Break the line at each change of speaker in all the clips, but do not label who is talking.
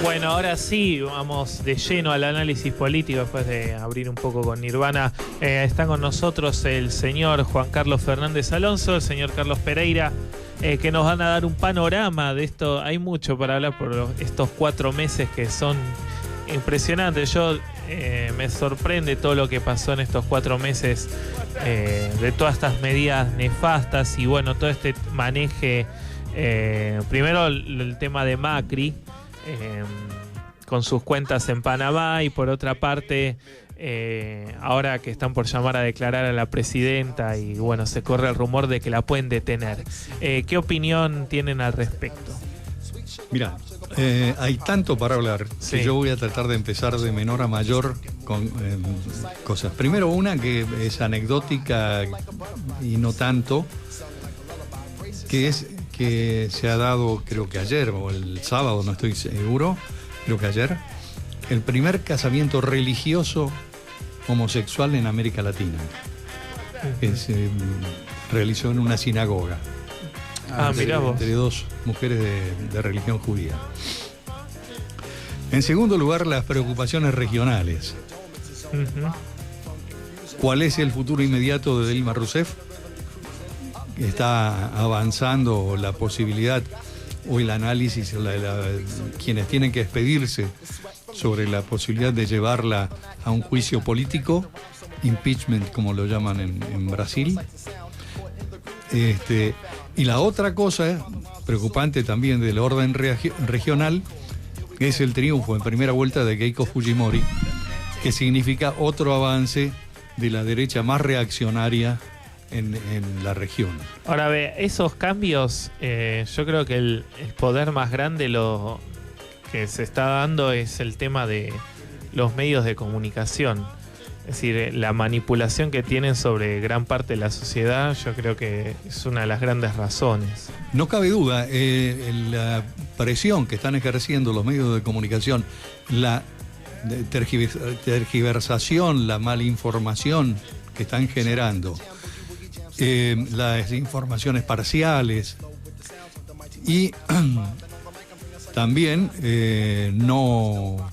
Bueno, ahora sí, vamos de lleno al análisis político después de abrir un poco con Nirvana. Está con nosotros el señor Juan Carlos Fernández Alonso, el señor Carlos Pereira, que nos van a dar un panorama de esto. Hay mucho para hablar por estos 4 meses que son impresionantes. Me sorprende todo lo que pasó en estos 4 meses, de todas estas medidas nefastas y bueno, todo este maneje. Primero el tema de Macri, con sus cuentas en Panamá, y por otra parte ahora que están por llamar a declarar a la presidenta y bueno, se corre el rumor de que la pueden detener. ¿Qué opinión tienen al respecto?
Mirá, hay tanto para hablar que yo voy a tratar de empezar de menor a mayor con cosas. Primero una que es anecdótica y no tanto, que es que se ha dado, creo que ayer o el sábado, no estoy seguro, creo que ayer, el primer casamiento religioso homosexual en América Latina, que se realizó en una sinagoga.
Mirá vos.
Entre 2 mujeres de religión judía. En segundo lugar, las preocupaciones regionales. ¿Cuál es el futuro inmediato de Dilma Rousseff? Está avanzando la posibilidad o el análisis, quienes tienen que expedirse sobre la posibilidad de llevarla a un juicio político, impeachment como lo llaman en Brasil. Y la otra cosa preocupante también del orden regional es el triunfo en primera vuelta de Keiko Fujimori, que significa otro avance de la derecha más reaccionaria en la región.
Ahora esos cambios, yo creo que el poder más grande lo que se está dando es el tema de los medios de comunicación. Es decir, la manipulación que tienen sobre gran parte de la sociedad, yo creo que es una de las grandes razones.
No cabe duda, la presión que están ejerciendo los medios de comunicación, la tergiversación, la malinformación que están generando, las informaciones parciales y también no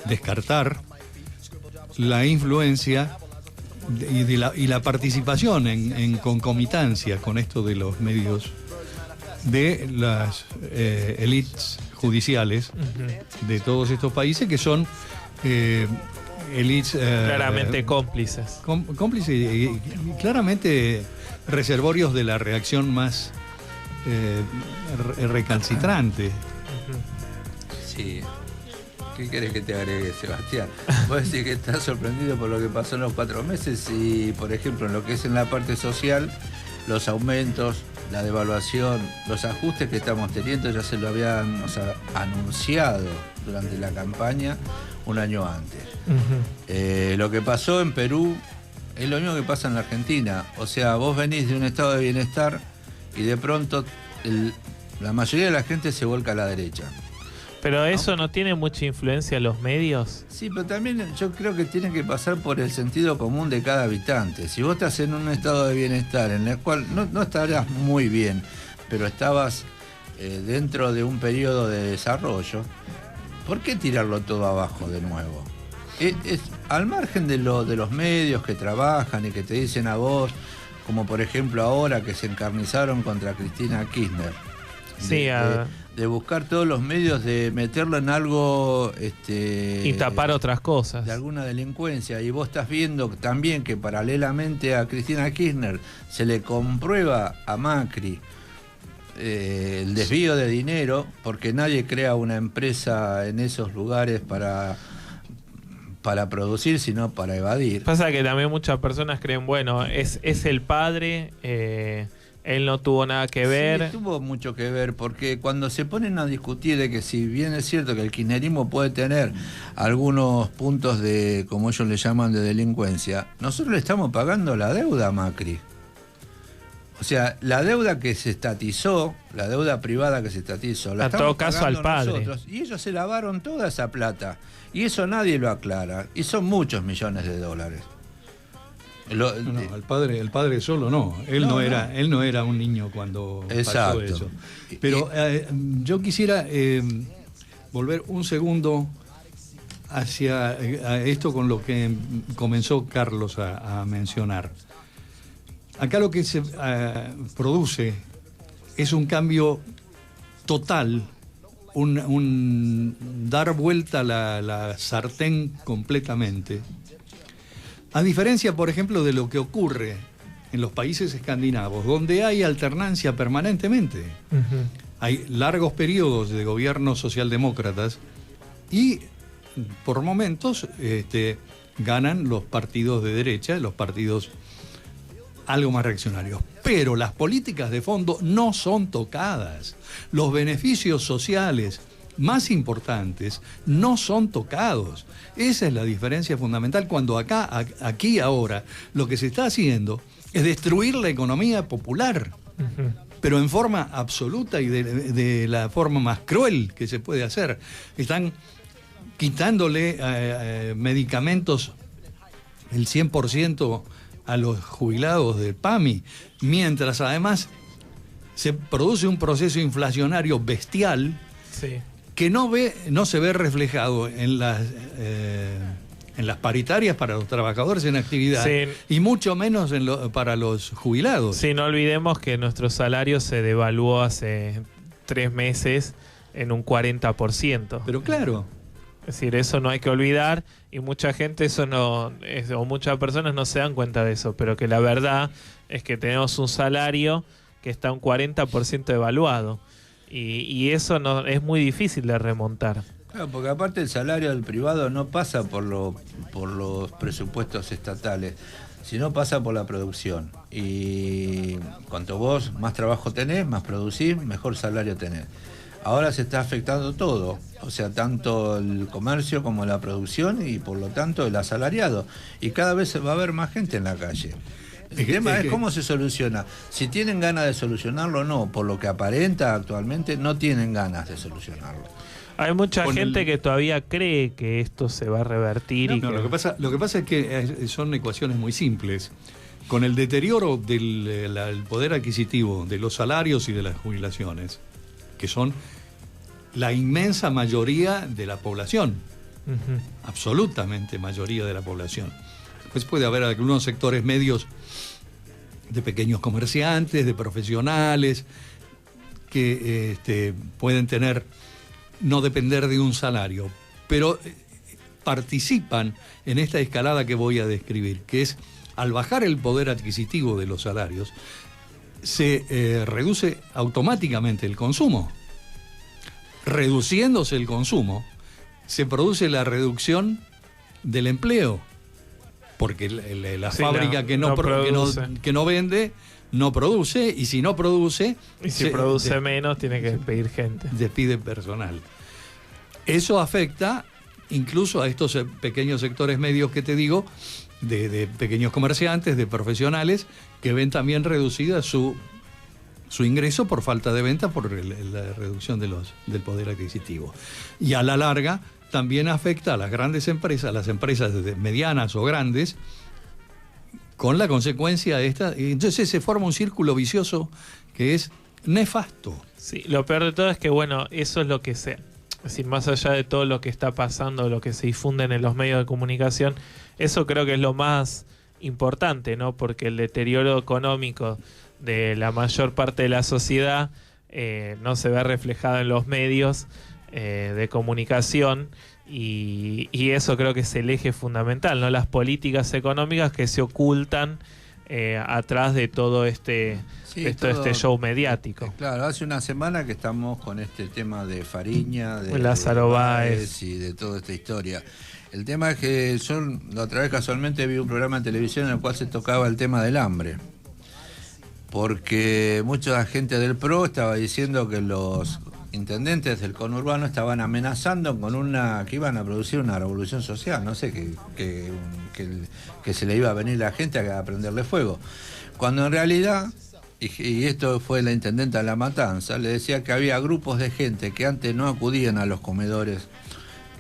descartar la influencia y la participación en concomitancia con esto de los medios de las élites judiciales de todos estos países, que son élites
claramente cómplices.
Cómplices y claramente reservorios de la reacción más recalcitrante.
Sí. ¿Qué querés que te agregue, Sebastián? Vos decís que estás sorprendido por lo que pasó en los 4 meses y, por ejemplo, en lo que es en la parte social, los aumentos, la devaluación, los ajustes que estamos teniendo ya se lo habían anunciado durante la campaña un año antes. Lo que pasó en Perú es lo mismo que pasa en la Argentina. O sea, vos venís de un estado de bienestar y de pronto la mayoría de la gente se vuelca a la derecha.
Pero eso no tiene mucha influencia en los medios.
Sí, pero también yo creo que tiene que pasar por el sentido común de cada habitante. Si vos estás en un estado de bienestar en el cual no estarás muy bien, pero estabas dentro de un periodo de desarrollo, ¿por qué tirarlo todo abajo de nuevo? Al margen de los medios que trabajan y que te dicen a vos, como por ejemplo ahora que se encarnizaron contra Cristina Kirchner.
Sí,
de buscar todos los medios de meterlo en algo
y tapar otras cosas,
de alguna delincuencia, y vos estás viendo también que paralelamente a Cristina Kirchner se le comprueba a Macri el desvío de dinero, porque nadie crea una empresa en esos lugares para producir, sino para evadir.
Pasa que también muchas personas creen, bueno, es el padre, él no tuvo nada que ver.
Sí, tuvo mucho que ver, porque cuando se ponen a discutir de que si bien es cierto que el kirchnerismo puede tener algunos puntos de, como ellos le llaman, de delincuencia, nosotros le estamos pagando la deuda a Macri. O sea, la deuda que se estatizó, la deuda privada que se estatizó, la estamos pagando al padre. Nosotros, y ellos se lavaron toda esa plata. Y eso nadie lo aclara. Y son muchos millones de dólares.
No, el padre solo no. Él no era un niño cuando pasó eso. Pero yo quisiera volver un segundo hacia esto con lo que comenzó Carlos a mencionar. Acá lo que se produce es un cambio total, un dar vuelta la sartén completamente. A diferencia, por ejemplo, de lo que ocurre en los países escandinavos, donde hay alternancia permanentemente. Uh-huh. Hay largos periodos de gobiernos socialdemócratas y por momentos ganan los partidos de derecha, los partidos algo más reaccionarios. Pero las políticas de fondo no son tocadas. Los beneficios sociales más importantes no son tocados. Esa es la diferencia fundamental cuando aquí ahora lo que se está haciendo es destruir la economía popular, uh-huh, pero en forma absoluta y de la forma más cruel que se puede hacer. Están quitándole medicamentos el 100% a los jubilados del PAMI, mientras además se produce un proceso inflacionario bestial, sí, que no se ve reflejado en las paritarias para los trabajadores en actividad, sí, y mucho menos para los jubilados.
Sí, no olvidemos que nuestro salario se devaluó hace 3 meses en un 40%.
Pero claro.
Es decir, eso no hay que olvidar, y mucha gente o muchas personas no se dan cuenta de eso, pero que la verdad es que tenemos un salario que está un 40% devaluado. Y eso no es muy difícil de remontar.
Claro, porque aparte el salario del privado no pasa por los presupuestos estatales, sino pasa por la producción. Y cuanto vos más trabajo tenés, más producís, mejor salario tenés. Ahora se está afectando todo, o sea, tanto el comercio como la producción y por lo tanto el asalariado. Y cada vez va a haber más gente en la calle. El tema es cómo se soluciona. Si tienen ganas de solucionarlo o no. Por lo que aparenta actualmente, no tienen ganas de solucionarlo.
Hay mucha gente que todavía cree que esto se va a revertir.
Lo que pasa es que son ecuaciones muy simples. Con el deterioro del poder adquisitivo, de los salarios y de las jubilaciones, que son la inmensa mayoría de la población, uh-huh, absolutamente mayoría de la población. Después puede haber algunos sectores medios de pequeños comerciantes, de profesionales, que pueden no depender de un salario, pero participan en esta escalada que voy a describir, que es, al bajar el poder adquisitivo de los salarios, se reduce automáticamente el consumo. Reduciéndose el consumo, se produce la reducción del empleo, porque la fábrica que no vende, no produce, y si no produce...
Y si produce menos, tiene que despedir gente.
Despide personal. Eso afecta incluso a estos pequeños sectores medios que te digo, de pequeños comerciantes, de profesionales, que ven también reducida su ingreso por falta de venta, por la reducción del poder adquisitivo. Y a la larga también afecta a las grandes empresas, las empresas medianas o grandes, con la consecuencia de esta. Y entonces se forma un círculo vicioso que es nefasto.
Sí, lo peor de todo es que, bueno, eso es lo que es decir, más allá de todo lo que está pasando, lo que se difunde en los medios de comunicación, eso creo que es lo más importante, ¿no? Porque el deterioro económico de la mayor parte de la sociedad no se ve reflejado en los medios de comunicación, y eso creo que es el eje fundamental, ¿no? Las políticas económicas que se ocultan atrás de todo este show mediático.
Claro, hace una semana que estamos con este tema de Fariña, de
Lázaro Báez
y de toda esta historia. El tema es que yo la otra vez casualmente vi un programa de televisión en el cual se tocaba el tema del hambre, porque mucha gente del PRO estaba diciendo que los intendentes del conurbano estaban amenazando con que iban a producir una revolución social, no sé, que se le iba a venir la gente a prenderle fuego, cuando en realidad, y esto fue la intendenta de La Matanza, le decía que había grupos de gente que antes no acudían a los comedores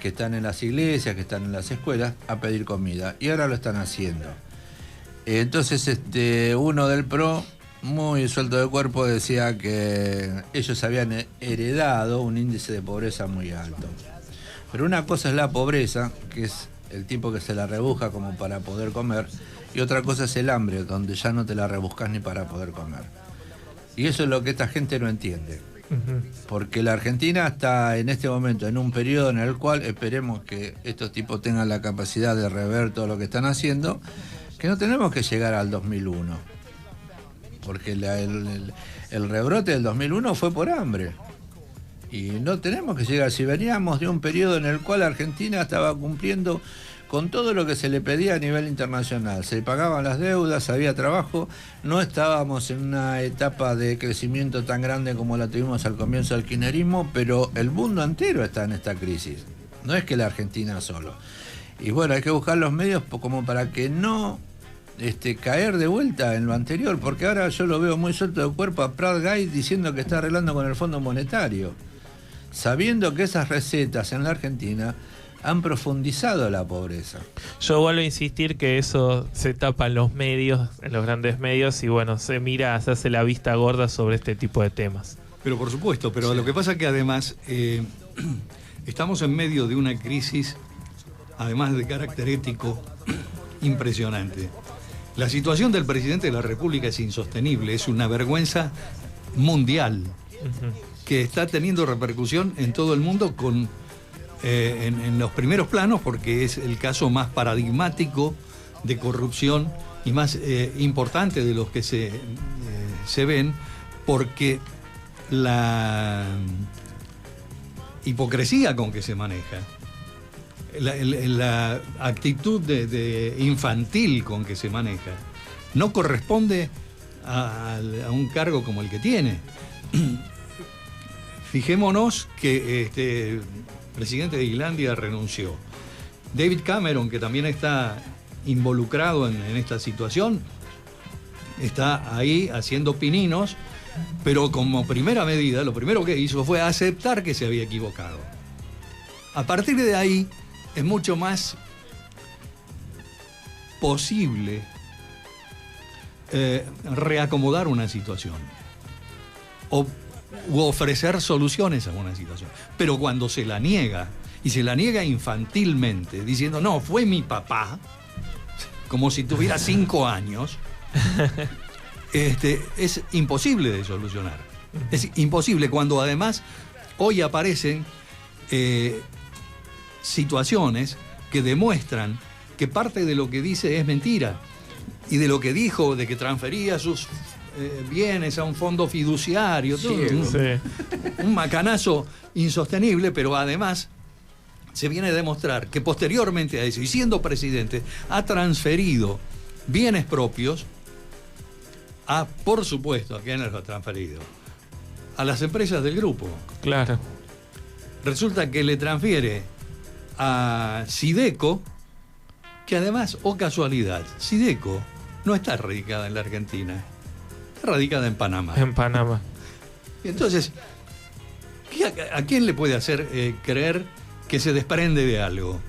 que están en las iglesias, que están en las escuelas, a pedir comida, y ahora lo están haciendo. Entonces uno del PRO, muy suelto de cuerpo, decía que ellos habían heredado un índice de pobreza muy alto. Pero una cosa es la pobreza, que es el tipo que se la rebusca como para poder comer, y otra cosa es el hambre, donde ya no te la rebuscas ni para poder comer. Y eso es lo que esta gente no entiende. Porque la Argentina está en este momento en un periodo en el cual esperemos que estos tipos tengan la capacidad de rever todo lo que están haciendo, que no tenemos que llegar al 2001. Porque el rebrote del 2001 fue por hambre. Y no tenemos que llegar. Si veníamos de un periodo en el cual Argentina estaba cumpliendo con todo lo que se le pedía a nivel internacional, se pagaban las deudas, había trabajo, no estábamos en una etapa de crecimiento tan grande como la tuvimos al comienzo del kirchnerismo, pero el mundo entero está en esta crisis, no es que la Argentina solo. Y bueno, hay que buscar los medios como para que no caer de vuelta en lo anterior, porque ahora yo lo veo muy suelto de cuerpo a Prat Gay diciendo que está arreglando con el Fondo Monetario, sabiendo que esas recetas en la Argentina han profundizado la pobreza.
Yo vuelvo a insistir que eso se tapa en los medios, en los grandes medios, y bueno, se hace la vista gorda sobre este tipo de temas.
Pero por supuesto, pero sí. Lo que pasa es que además estamos en medio de una crisis, además de carácter ético, impresionante. La situación del presidente de la República es insostenible, es una vergüenza mundial que está teniendo repercusión en todo el mundo en los primeros planos, porque es el caso más paradigmático de corrupción y más importante de los que se ven, porque la hipocresía con que se maneja, la actitud de infantil con que se maneja, no corresponde a un cargo como el que tiene. Fijémonos que el presidente de Islandia renunció. David Cameron, que también está involucrado en esta situación, está ahí haciendo pininos, pero como primera medida, lo primero que hizo fue aceptar que se había equivocado. A partir de ahí es mucho más posible reacomodar una situación u ofrecer soluciones a una situación. Pero cuando se la niega, y se la niega infantilmente, diciendo, no, fue mi papá, como si tuviera 5 años, es imposible de solucionar. Es imposible cuando además hoy aparecen situaciones que demuestran que parte de lo que dice es mentira, y de lo que dijo, de que transfería sus bienes a un fondo fiduciario, todo, un macanazo insostenible, pero además se viene a demostrar que posteriormente a eso, y siendo presidente, ha transferido bienes propios por supuesto, ¿a quiénes lo ha transferido? A las empresas del grupo.
Claro.
Resulta que le transfiere a Sideco, que además, casualidad, Sideco no está radicada en la Argentina, está radicada en Panamá.
En Panamá.
Entonces, ¿a quién le puede hacer creer que se desprende de algo,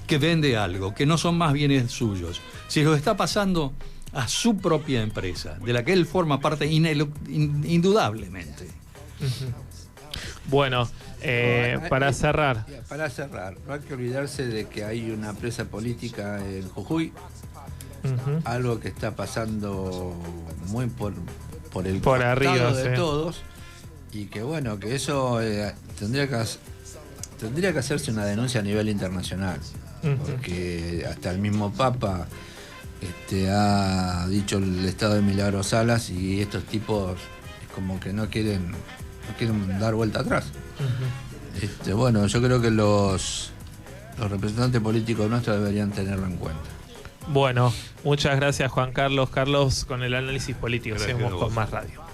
que vende algo, que no son más bienes suyos? Si lo está pasando a su propia empresa, de la que él forma parte indudablemente.
Bueno, para cerrar.
Para cerrar, no hay que olvidarse de que hay una presa política en Jujuy, algo que está pasando muy por el
por arriba
de todos, y que bueno, que eso tendría que hacerse una denuncia a nivel internacional, porque hasta el mismo Papa ha dicho el estado de Milagro Salas, y estos tipos es como que no quieren dar vuelta atrás. Bueno, yo creo que los representantes políticos nuestros deberían tenerlo en cuenta.
Bueno, muchas gracias Juan Carlos. Carlos, con el análisis político
gracias,
seguimos con más radio.